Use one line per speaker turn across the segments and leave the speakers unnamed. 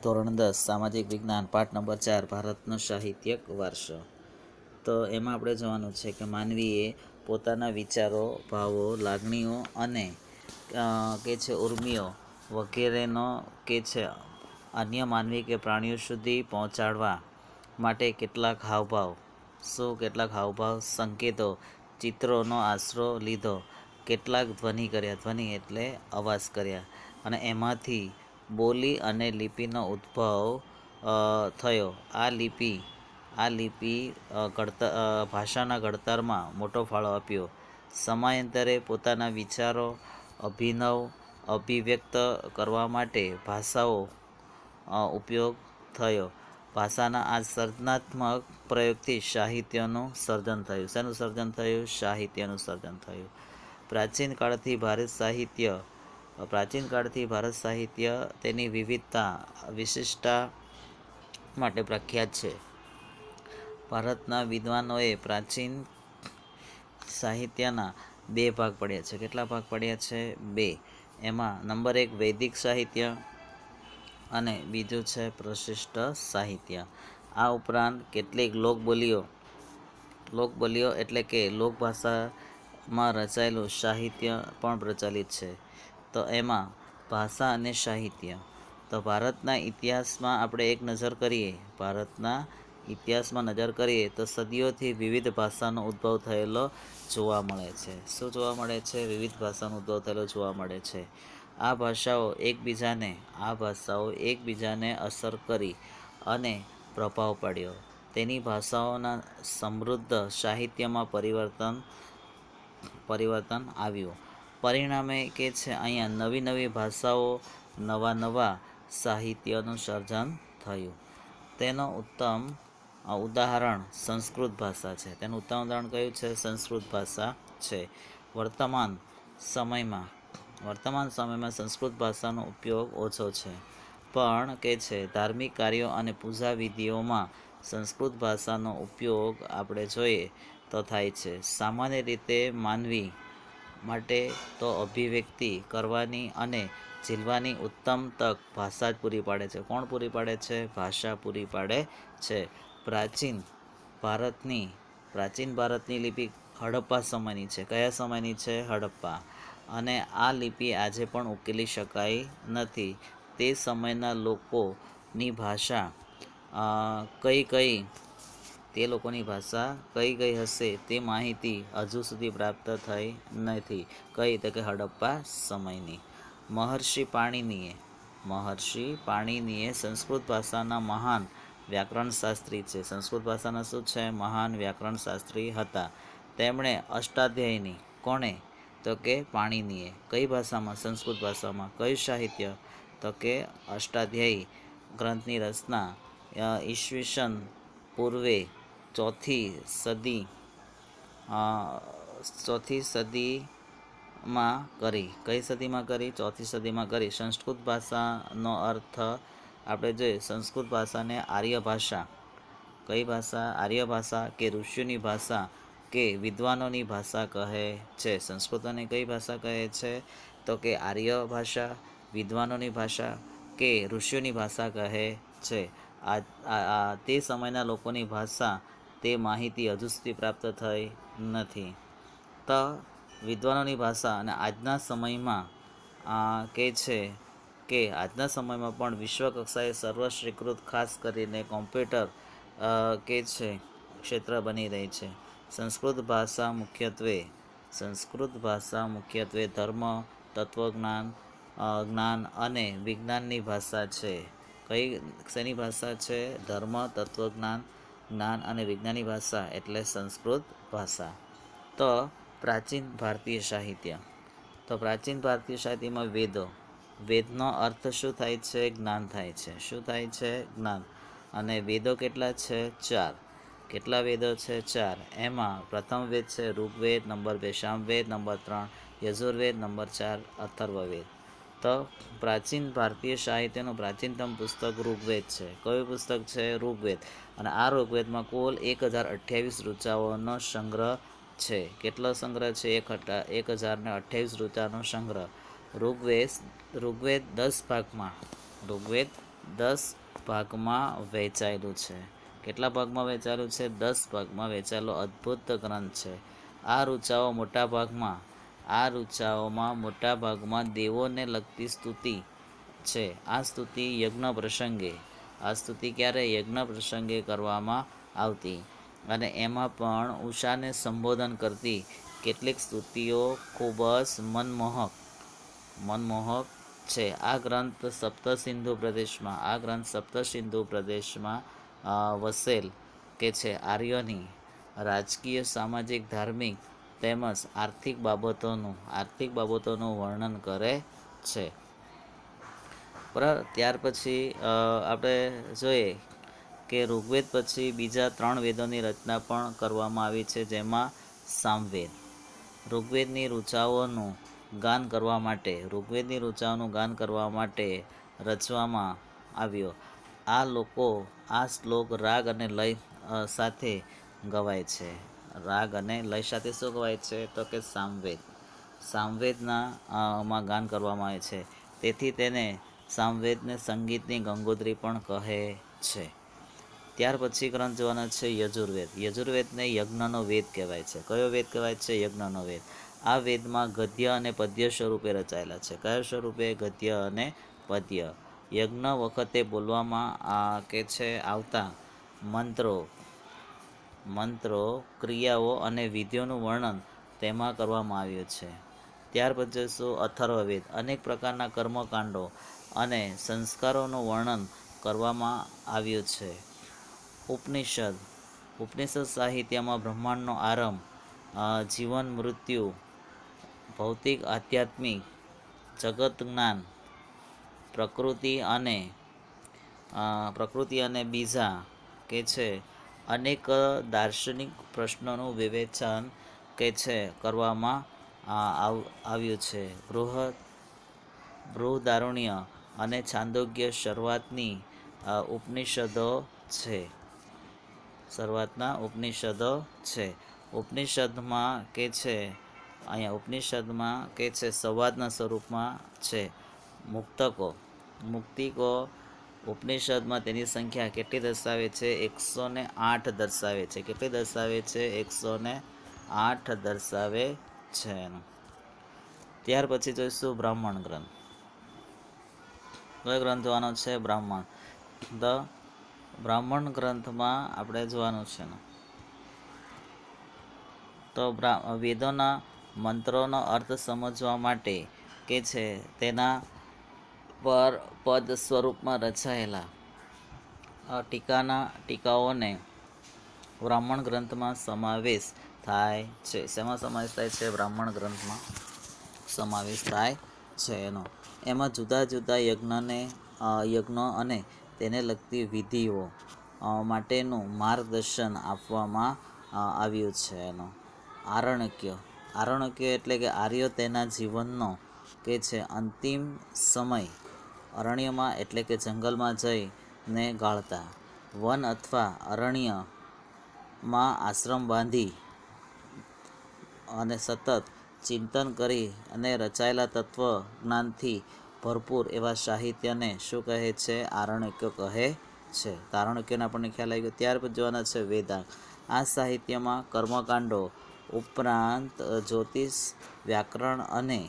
ધોરણ 10 સામાજિક વિજ્ઞાન પાઠ નંબર 4 ભારતનો સાહિત્યિક વારસો। તો એમાં આપણે જોવાનું છે કે માનવીએ પોતાના વિચારો, ભાવો, લાગણીઓ અને કે છે ઉર્મિઓ વગેરેનો કે છે અન્ય માનવી કે પ્રાણીઓ સુધી પહોંચાડવા માટે કેટલાક હાવભાવ, સંકેતો, ચિત્રોનો આશરો લીધો, કેટલાક ધ્વનિ કર્યા, ધ્વનિ એટલે અવાજ કર્યા, અને એમાંથી બોલી અને લિપિનો ઉદ્ભવ થયો। આ લિપિ ભાષાના ઘડતરમાં મોટો ફાળો આપ્યો। સમયાંતરે પોતાના વિચારો, અભિવ્યક્ત કરવા માટે ભાષાઓ ઉપયોગ થયો। ભાષાના આ સર્જનાત્મક પ્રયોગથી સાહિત્યનું સર્જન થયું। શેનું સર્જન થયું? સાહિત્યનું સર્જન થયું। પ્રાચીન કાળથી ભારત સાહિત્ય તેની વિશિષ્ટતા માટે પ્રખ્યાત છે। ભારતના વિદ્વાનોએ પ્રાચીન સાહિત્યના 2 ભાગ પડ્યા છે। કેટલા ભાગ પડ્યા છે? 2। એમાં નંબર 1 વૈદિક સાહિત્ય અને બીજું છે પ્રશિષ્ટ સાહિત્ય। આ ઉપરાંત કેટલીક લોકબોલીઓ એટલે કે લોકભાષામાં રચાયેલું સાહિત્ય પણ પ્રચલિત છે। તો એમાં ભાષા અને સાહિત્ય, તો ભારતના ઇતિહાસમાં આપણે એક નજર કરીએ તો સદીઓથી વિવિધ ભાષાનો ઉદ્ભવ થયેલો જોવા મળે છે। શું જોવા મળે છે? વિવિધ ભાષાનો ઉદ્ભવ થયેલો જોવા મળે છે। આ ભાષાઓ એકબીજાને અસર કરી અને પ્રભાવ પાડ્યો। તેની ભાષાઓના સમૃદ્ધ સાહિત્યમાં પરિવર્તન આવ્યું। પરિણામે કે છે અહીંયા નવી ભાષાઓ, નવા સાહિત્યનું સર્જન થયું। તેનો ઉત્તમ ઉદાહરણ સંસ્કૃત ભાષા છે। તેનું ઉત્તમ ઉદાહરણ કયું છે? સંસ્કૃત ભાષા છે। વર્તમાન સમયમાં સંસ્કૃત ભાષાનો ઉપયોગ ઓછો છે, પણ કે છે ધાર્મિક કાર્યો અને પૂજા વિધિઓમાં સંસ્કૃત ભાષાનો ઉપયોગ આપણે જોઈએ તો થાય છે। સામાન્ય રીતે માનવી માટે તો અભિવ્યક્તિ કરવાની અને ઝીલવાની ઉત્તમ તક ભાષા જ પૂરી પાડે છે। કોણ પૂરી પાડે છે? ભાષા પૂરી પાડે છે। પ્રાચીન ભારતની લિપિ હડપ્પા સમયની છે। કયા સમયની છે? હડપ્પા। અને આ લિપિ આજે પણ ઉકેલી શકાઈ નથી। તે સમયના લોકોની ભાષા કઈ હશે તે માહિતી હજુ સુધી પ્રાપ્ત થઈ નથી। કઈ? તો કે હડપ્પા સમયની। મહર્ષિ પાણિનીએ સંસ્કૃત ભાષાના મહાન વ્યાકરણશાસ્ત્રી છે। સંસ્કૃત ભાષાના શું છે? મહાન વ્યાકરણશાસ્ત્રી હતા। તેમણે અષ્ટાધ્યાયી કોણે? તો કે પાણિનીએ। કઈ ભાષામાં? સંસ્કૃત ભાષામાં। કયું સાહિત્ય? તો કે અષ્ટાધ્યાયી ગ્રંથની રચના ઈસવીસન પૂર્વે 4th સદીમાં કરી। કઈ સદીમાં કરી? 4th સદીમાં કરી। સંસ્કૃત ભાષાનો અર્થ આપણે જોઈએ, સંસ્કૃત ભાષાને આર્ય ભાષા, કઈ ભાષા? આર્ય ભાષા કે ઋષિઓની ભાષા કે વિદ્વાનોની ભાષા કહે છે। સંસ્કૃતને કઈ ભાષા કહે છે? તો કે આર્ય ભાષા, વિદ્વાનોની ભાષા કે ઋષિઓની ભાષા કહે છે। તે સમયના લોકોની ભાષા તે માહિતી હજુ સુધી પ્રાપ્ત થઈ નથી। તો વિદ્વાનોની ભાષા અને આજના સમયમાં પણ વિશ્વ કક્ષાએ સર્વસ્વીકૃત, ખાસ કરીને કોમ્પ્યુટર ક્ષેત્ર બની રહી છે। સંસ્કૃત ભાષા મુખ્યત્વે ધર્મ, તત્વજ્ઞાન, જ્ઞાન અને વિજ્ઞાનની ભાષા છે। શેની ભાષા છે? ધર્મ, તત્વજ્ઞાન, જ્ઞાન અને વિજ્ઞાનની ભાષા એટલે સંસ્કૃત ભાષા। તો પ્રાચીન ભારતીય સાહિત્યમાં વેદનો અર્થ શું થાય છે? જ્ઞાન થાય છે। શું થાય છે? જ્ઞાન। અને વેદો કેટલા છે? 4। કેટલા વેદો છે? 4। એમાં પ્રથમ વેદ છે Rigveda, number 2 Samaveda, number 3 Yajurveda, number 4 Atharvaveda. તો પ્રાચીન ભારતીય સાહિત્યનું પ્રાચીનતમ પુસ્તક ઋગ્વેદ છે। કયું પુસ્તક છે? ઋગ્વેદ। અને આ ઋગ્વેદમાં કુલ 1028 ઋચાઓનો સંગ્રહ છે। કેટલો સંગ્રહ છે? 1028 ઋચાનો સંગ્રહ। ઋગ્વેદ 10 ભાગમાં 10 ભાગમાં વહેંચાયેલું છે. કેટલા ભાગમાં વહેંચાયેલું છે? 10 ભાગમાં વહેંચાયેલો અદ્ભુત ગ્રંથ છે. આ ઋચાઓમાં મોટા ભાગમાં દેવોને લગતી સ્તુતિ છે. આ સ્તુતિ ક્યારે? યજ્ઞ પ્રસંગે કરવામાં આવતી, અને એમાં પણ ઉષાને સંબોધન કરતી કેટલીક સ્તુતિઓ ખૂબ જ મનમોહક છે. આ ગ્રંથ સપ્તસિંધુ પ્રદેશમાં વસેલ કે છે આર્યોની રાજકીય, સામાજિક, ધાર્મિક તેમજ આર્થિક બાબતોનું વર્ણન કરે છે. બરાબર. ત્યાર પછી આપણે જોઈએ કે ઋગ્વેદ પછી બીજા 3 વેદોની રચના પણ કરવામાં આવી છે, જેમાં સામવેદ. ઋગ્વેદની ઋચાઓનું ગાન કરવા માટે રચવામાં આવ્યો. આ શ્લોક રાગ અને લય સાથે ગવાય છે. રાગ અને લય સાથે શું ગવાય છે? તો કે સામવેદમાં ગાન કરવામાં આવે છે. તેથી તેને સામવેદને સંગીતની ગંગોત્રી પણ કહે છે. ત્યાર પછી ગ્રંથ જોવાનો છે યજુર્વેદ. યજુર્વેદને યજ્ઞનો વેદ કહેવાય છે. કયો વેદ કહેવાય છે? યજ્ઞનો વેદ. આ વેદમાં ગદ્ય અને પદ્ય સ્વરૂપે રચાયેલા છે. કયા સ્વરૂપે? ગદ્ય અને પદ્ય. યજ્ઞ વખતે બોલવામાં આવતા મંત્રો, ક્રિયાઓ અને વિધિઓનું વર્ણન તેમાં કરવામાં આવ્યું છે. ત્યાર પછી શું? અથર્વવેદ. અનેક પ્રકારના કર્મકાંડો અને સંસ્કારોનું વર્ણન કરવામાં આવ્યું છે. ઉપનિષદ સાહિત્યમાં બ્રહ્માંડનો આરંભ, જીવન મૃત્યુ, ભૌતિક આધ્યાત્મિક જગત જ્ઞાન, પ્રકૃતિ અને બીજા અનેક દાર્શનિક પ્રશ્નોનું વિવેચન કરવામાં આવ્યું છે. બૃહદારણ્ય અને છાંદોગ્ય શરૂઆતની ઉપનિષદો છે. ઉપનિષદમાં સંવાદના સ્વરૂપમાં છે. મુક્તિકો ઉપનિષદમાં તેની સંખ્યા કેટલી દર્શાવે છે? 108 દર્શાવે છે. કેટલી દર્શાવે છે? 108 દર્શાવે છે. ત્યાર પછી જોઈશું બ્રાહ્મણ ગ્રંથ. કયો ગ્રંથ જોવાનો છે? બ્રાહ્મણ ગ્રંથમાં આપણે જોવાનું છે તો વેદોના મંત્રોનો અર્થ સમજવા માટે તેના પર પદ સ્વરૂપમાં રચાયેલા ટીકાઓને બ્રાહ્મણ ગ્રંથમાં સમાવેશ થાય છે. શેમાં સમાવેશ થાય છે? બ્રાહ્મણ ગ્રંથમાં સમાવેશ થાય છે એમાં જુદા જુદા યજ્ઞો અને તેને લગતી વિધિઓ માટેનું માર્ગદર્શન આપવામાં આવ્યું છે. આરણ્યક એટલે કે આર્યો તેના જીવનનો અંતિમ સમય અરણ્યમાં એટલે કે જંગલમાં જઈને ગાળતા. વન અથવા અરણ્યમાં આશ્રમ બાંધી અને સતત ચિંતન કરી અને રચાયેલા તત્વજ્ઞાનથી ભરપૂર એવા સાહિત્યને શું કહે છે? આરણ્યકો કહે છે. આરણ્યકોનો આપણને ખ્યાલ આવી ગયો. ત્યાર પછી જોવાના છે વેદાંગ. આ સાહિત્યમાં કર્મકાંડો ઉપરાંત જ્યોતિષ, વ્યાકરણ અને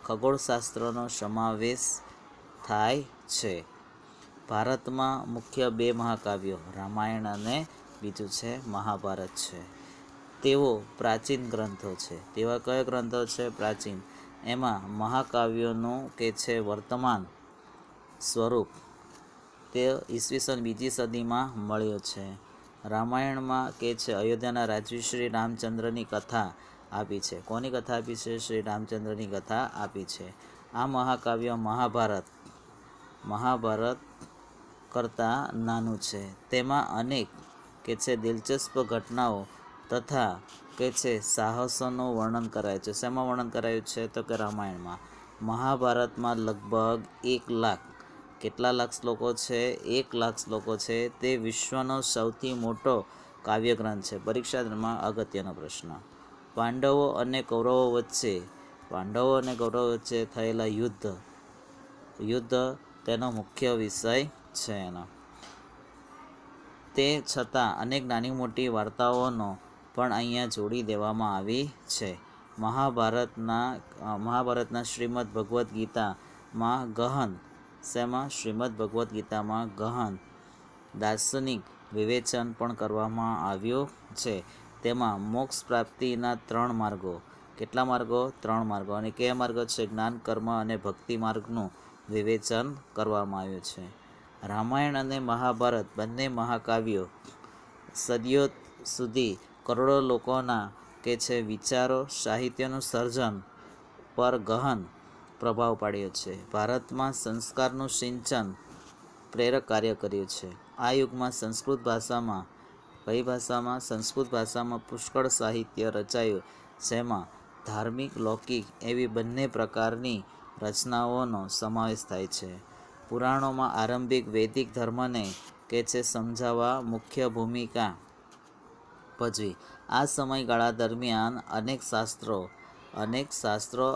ખગોળશાસ્ત્રનો સમાવેશ થાય છે. ભારતમાં મુખ્ય 2 મહાકાવ્યો રામાયણ અને બીજું છે મહાભારત છે. તેઓ પ્રાચીન ગ્રંથો છે. તેવા કયા ગ્રંથો છે? પ્રાચીન. એમાં મહાકાવ્યોનું વર્તમાન સ્વરૂપ તે ઈસવીસન 2જી સદીમાં મળ્યો છે. રામાયણમાં અયોધ્યાના રાજવી શ્રી રામચંદ્રની કથા આપી છે. કોની કથા આપી છે? શ્રી રામચંદ્રની કથા આપી છે. આ મહાકાવ્ય મહાભારત કરતાં નાનું છે. તેમાં અનેક દિલચસ્પ ઘટનાઓ તથા સાહસોનું વર્ણન કરાયું છે. શેમાં વર્ણન કરાયું છે? તો કે રામાયણમાં. મહાભારતમાં લગભગ 1 લાખ કેટલા લાખ શ્લોકો છે? 1 લાખ શ્લોકો છે. તે વિશ્વનો સૌથી મોટો કાવ્યગ્રંથ છે. પરીક્ષામાં અગત્યનો પ્રશ્ન. પાંડવો અને કૌરવો વચ્ચે થયેલા યુદ્ધ તેનો મુખ્ય વિષય છે એનો. તે છતાં અનેક નાની મોટી વાર્તાઓનો પણ અહીંયા જોડી દેવામાં આવી છે. મહાભારતના શ્રીમદ ભગવદ્ ગીતામાં ગહન શ્રીમદ ભગવદ્ ગીતામાં ગહન દાર્શનિક વિવેચન પણ કરવામાં આવ્યું છે. તેમાં મોક્ષ પ્રાપ્તિના 3 માર્ગો, કેટલા માર્ગો? 3 માર્ગો. અને કયા માર્ગો છે? જ્ઞાન, કર્મ અને ભક્તિ માર્ગનું વિવેચન કરવામાં આવ્યું છે. રામાયણ અને મહાભારત બંને મહાકાવ્યો સદીઓ સુધી કરોડો લોકોના વિચારો, સાહિત્યનું સર્જન પર ગહન પ્રભાવ પાડ્યો છે. ભારતમાં સંસ્કારનું સિંચન પ્રેરક કાર્ય કર્યું છે. આ યુગમાં સંસ્કૃત ભાષામાં સંસ્કૃત ભાષામાં પુષ્કળ સાહિત્ય રચાયું, જેમાં ધાર્મિક, લૌકિક એવી બંને પ્રકારની રચનાઓનો સમાવેશ થાય છે. પુરાણોમાં આરંભિક વૈદિક ધર્મને સમજાવવા મુખ્ય ભૂમિકા ભજવી. આ સમયગાળા દરમિયાન અનેક શાસ્ત્રો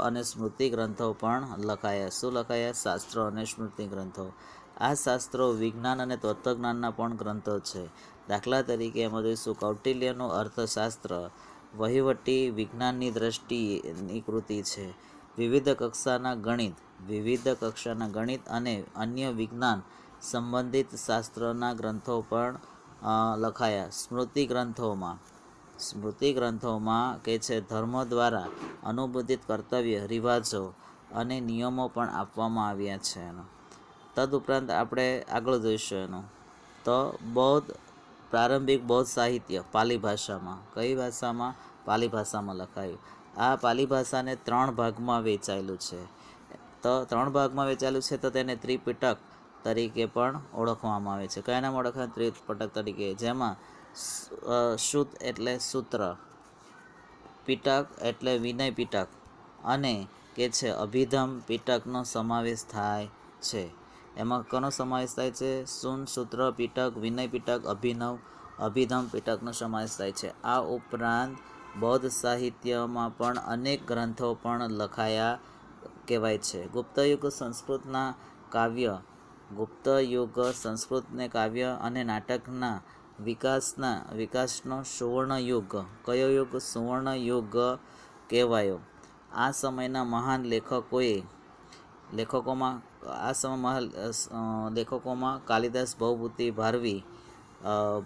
અને સ્મૃતિ ગ્રંથો પણ લખાયા. શું લખાયા? શાસ્ત્રો અને સ્મૃતિ ગ્રંથો. આ શાસ્ત્રો વિજ્ઞાન અને તત્વજ્ઞાનના પણ ગ્રંથો છે. દાખલા તરીકે એમાં જોઈશું કૌટિલ્યનું અર્થશાસ્ત્ર વહીવટી વિજ્ઞાનની દ્રષ્ટિની કૃતિ છે. વિવિધ કક્ષાના ગણિત અને અન્ય વિજ્ઞાન સંબંધિત શાસ્ત્રના ગ્રંથો પણ લખાયા. સ્મૃતિ ગ્રંથોમાં ધર્મ દ્વારા અનુબોધિત કર્તવ્ય, રિવાજો અને નિયમો પણ આપવામાં આવ્યા છે. તદુપરાંત આપણે આગળ જોઈશું એનું તો પ્રારંભિક બૌદ્ધ સાહિત્ય પાલી ભાષામાં. કઈ ભાષામાં? પાલી ભાષામાં લખાયું. આ પાલી ભાષાને 3 ભાગમાં વહેંચાયેલું છે. તો તેને ત્રિપિટક તરીકે પણ ઓળખવામાં આવે છે. કયા નામ ઓળખાય? ત્રિપિટક તરીકે. જેમાં શુદ્ધ એટલે સૂત્ર, પિટક એટલે વિનય પિટક અને અભિધમ પિટકનો સમાવેશ થાય છે. એમાં કોનો સમાવેશ થાય છે? સૂત્ર પિટક, વિનય પિટક, અભિધમ પિટકનો સમાવેશ થાય છે. આ ઉપરાંત બૌદ્ધ સાહિત્યમાં પણ અનેક ગ્રંથો પણ લખાયા કહેવાય છે. ગુપ્ત યુગ કાવ્ય અને નાટકના વિકાસનો સુવર્ણ યુગ. કયો યુગ? સુવર્ણ યુગ કહેવાયો. આ સમયના મહાન લેખકોમાં કાલિદાસ, ભવભૂતિ, ભારવી,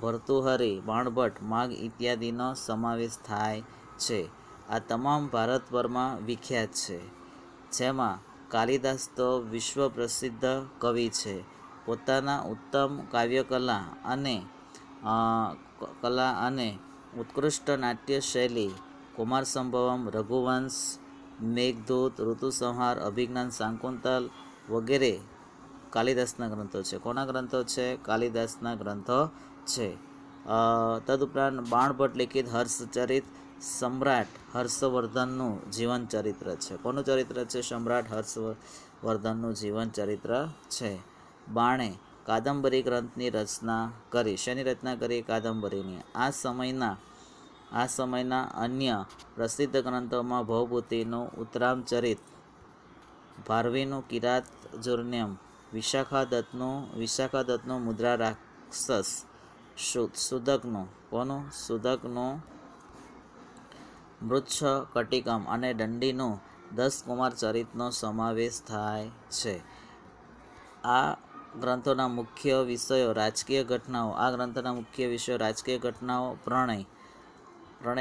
ભર્તૃહરિ, બાણભટ્ટ, માઘ ઇત્યાદિનો સમાવેશ થાય છે. આ તમામ ભારતભરમાં વિખ્યાત છે. જેમાં કાલિદાસ તો વિશ્વ પ્રસિદ્ધ કવિ છે. પોતાના ઉત્તમ કાવ્યકલા અને ઉત્કૃષ્ટ નાટ્ય શૈલી કુમારસંભવમ, રઘુવંશ, મેઘદૂત, ઋતુસંહાર, અભિજ્ઞાન, શાકુંતલ વગેરે કાલિદાસના ગ્રંથો છે. કોના ગ્રંથો છે? કાલિદાસના ગ્રંથો છે. તદુપરાંત બાણભટ્ટ લિખિત હર્ષચરિત સમ્રાટ હર્ષવર્ધનનું જીવન ચરિત્ર છે. કોનું ચરિત્ર છે? સમ્રાટ હર્ષવર્ધનનું જીવન ચરિત્ર છે. બાણે કાદંબરી ગ્રંથની રચના કરી. શેની રચના કરી? કાદંબરીની. આ સમયના અન્ય પ્રસિદ્ધ ગ્રંથોમાં ભવભૂતિનું ઉત્તરામચરિત, ભારવીનું કિરાતજુર્નેમ, વિશાખાદત્તનું મુદ્રા રાક્ષસ, સુદકનું મૃચ્છકટિકમ અને દંડીનું 10 કુમાર ચરિતનો સમાવેશ થાય છે. આ ગ્રંથોના મુખ્ય વિષયો રાજકીય ઘટનાઓ, પ્રણય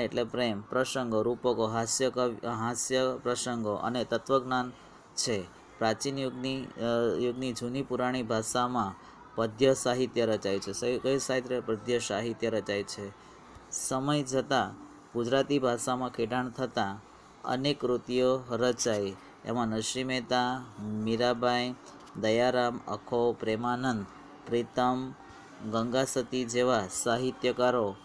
એટલે પ્રેમ, પ્રસંગો, રૂપકો, હાસ્ય પ્રસંગો અને તત્વજ્ઞાન છે. પ્રાચીન યુગની જૂની પુરાણી ભાષામાં પદ્ય સાહિત્ય રચાય છે. કયું સાહિત્ય? પદ્ય સાહિત્ય રચાય છે. સમય જતાં ગુજરાતી ભાષામાં ખેડાણ થતાં અનેક કૃતિઓ રચાઈ. એમાં નરસિંહ મહેતા, મીરાબાઈ, દયારામ, અખો, પ્રેમાનંદ, પ્રીતમ, ગંગાસતી જેવા સાહિત્યકારો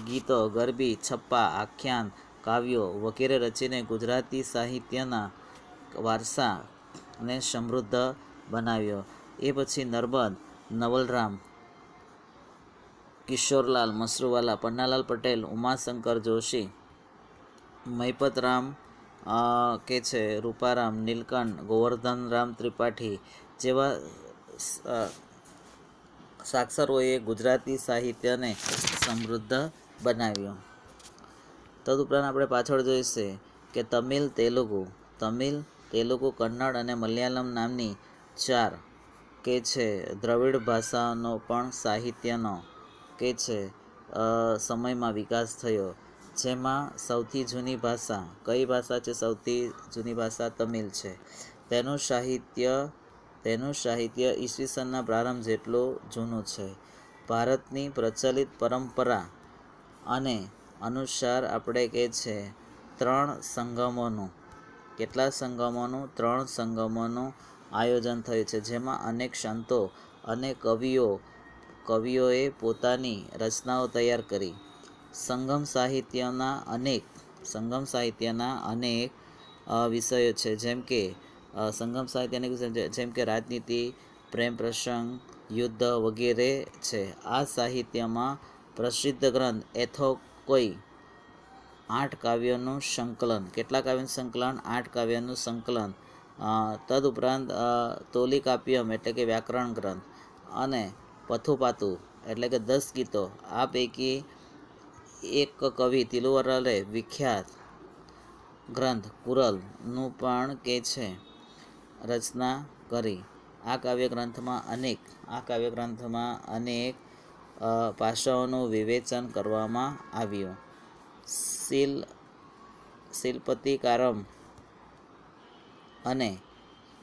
ગીતો, ગરબી, છપ્પા, આખ્યાન, કાવ્યો વગેરે રચીને ગુજરાતી સાહિત્યના વારસાને સમૃદ્ધ બનાવ્યો. એ પછી નર્મદ, નવલરામ, કિશોરલાલ મસરૂવાલા, પન્નાલાલ પટેલ, ઉમાશંકર જોશી, મહિપતરામ કે છે રૂપારામ, નીલકંઠ, ગોવર્ધનરામ ત્રિપાઠી જેવા સાક્ષરોએ ગુજરાતી સાહિત્યને સમૃદ્ધ બનાવ્યું. તદુપરાંત આપણે પાછળ જોઈશે કે તમિલ, તેલુગુ, કન્નડ અને મલયાલમ નામની 4 કે છે દ્રવિડ ભાષાનો પણ સાહિત્યનો કે છે સમયમાં વિકાસ થયો. જેમાં સૌથી જૂની ભાષા કઈ ભાષા છે? સૌથી જૂની ભાષા તમિલ છે. તેનું સાહિત્ય ઈસવીસનના પ્રારંભ જેટલું જૂનું છે. ભારતની પ્રચલિત પરંપરા અને અનુસાર આપણે કે છે 3 સંગમોનું, કેટલા સંગમોનું? 3 સંગમોનું આયોજન થયું છે. જેમાં અનેક સંતો અને કવિઓએ પોતાની રચનાઓ તૈયાર કરી. સંગમ સાહિત્યના અનેક વિષયો છે. જેમ કે રાજનીતિ, પ્રેમ પ્રસંગ, યુદ્ધ વગેરે છે. આ સાહિત્યમાં પ્રસિદ્ધ ગ્રંથ એથોકોઈ 8 કાવ્યોનું સંકલન. કેટલા કાવ્યોનું સંકલન? 8 કાવ્યોનું સંકલન. તદુપરાંત તોલિકાપ્યમ એટલે કે વ્યાકરણ ગ્રંથ અને પથુપાતુ એટલે કે 10 ગીતો. આ પૈકી એક કવિ તિરુવલ્લુવરે વિખ્યાત ગ્રંથ કુરલનું પણ કે છે રચના કરી. આ કાવ્યગ્રંથમાં અનેક પાસાઓનું વિવેચન કરવામાં આવ્યું. શિલપતિકારમ અને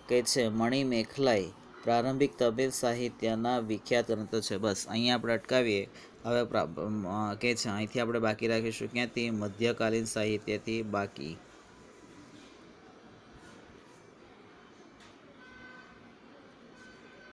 કે છે મણિમેખલાઈ પ્રારંભિક તમિલ સાહિત્યના વિખ્યાત ગ્રંથો છે. બસ અહીંયા આપણે અટકાવીએ. હવે કે છે અહીંથી આપણે બાકી રાખીશું ક્યાંથી? મધ્યકાલીન સાહિત્યથી બાકી.